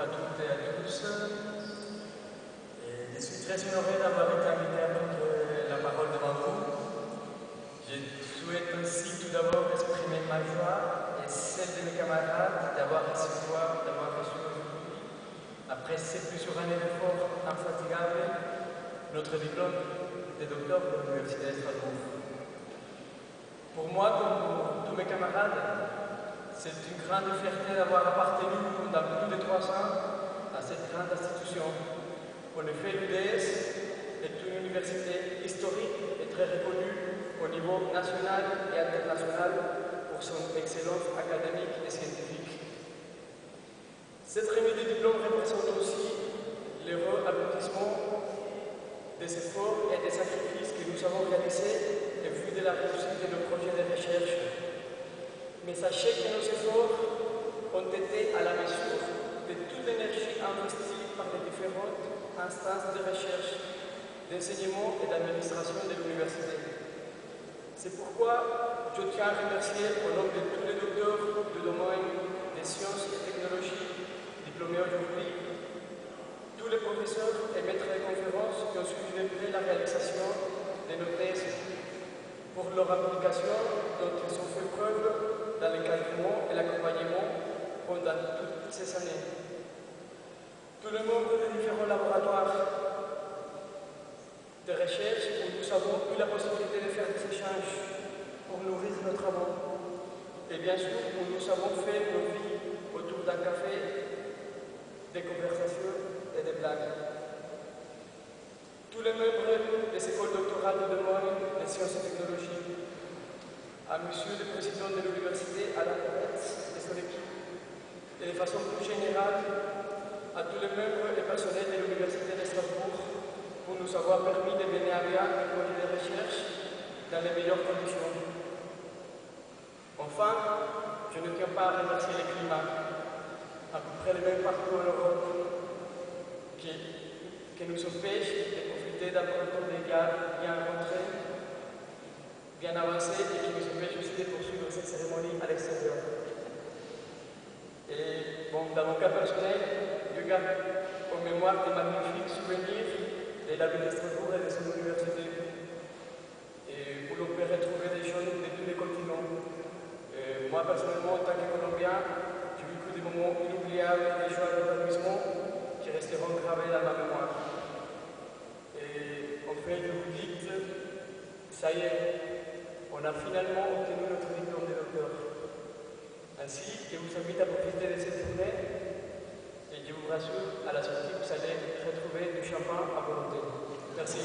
à toutes et à tous. Je suis très honoré d'avoir été invité à prendre la parole devant vous. Je souhaite aussi tout d'abord exprimer ma joie et celle de mes camarades d'avoir reçu aujourd'hui, après 7 plusieurs années d'efforts infatigables, notre diplôme de docteur de l'Université de Strasbourg. Pour moi, comme pour tous mes camarades, c'est une grande fierté d'avoir appartenu pendant plus de 3 ans à cette grande institution. En effet, l'UDS est une université historique et très reconnue au niveau national et international pour son excellence académique et scientifique. Cette remise de diplôme représente aussi l'heureux aboutissement des efforts et des sacrifices que nous avons réalisés en vue de la réussite de nos projets de recherche. Mais sachez que nos efforts ont été à la mesure de toute l'énergie investie par les différentes instances de recherche, d'enseignement et d'administration de l'université. C'est pourquoi je tiens à remercier au nom de tous les docteurs du domaine des sciences et technologies diplômés aujourd'hui, tous les professeurs et maîtres de conférences qui ont suivi de près la réalisation de nos thèses, pour leur application dont ils ont fait preuve dans l'encadrement et l'accompagnement pendant toutes ces années. Tous les membres des différents laboratoires de recherche où nous avons eu la possibilité de faire des échanges pour nourrir nos travaux. Et bien sûr, où nous avons fait nos vies autour d'un café, des conversations et des blagues. Tous les membres des écoles doctorales de domaine des sciences et technologies, à Monsieur le Président de l'Université, à la tête de son équipe, et de façon plus générale, à tous les membres et personnels de l'Université de Strasbourg pour nous avoir permis de mener à bien un projet de recherche dans les meilleures conditions. Enfin, je ne tiens pas à remercier le climat, à peu près le même partout en Europe, qui nous empêche de profiter d'un protocole légal bien rentré, bien avancé et qui nous empêche aussi de poursuivre cette cérémonie à l'extérieur. Et bon, dans mon cas personnel, je garde en mémoire des magnifiques souvenirs de la ville de Strasbourg et de son université, et où l'on peut retrouver des choses de tous les continents. Moi personnellement, en tant que Colombien, j'ai vécu des moments inoubliables et des joies d'épanouissement qui resteront gravés dans ma mémoire. Et en fait, je vous dis que ça y est, on a finalement obtenu notre diplôme de docteur. Ainsi, je vous invite à profiter de cette journée et je vous rassure, à la sortie, vous allez retrouver du champagne à volonté. Merci.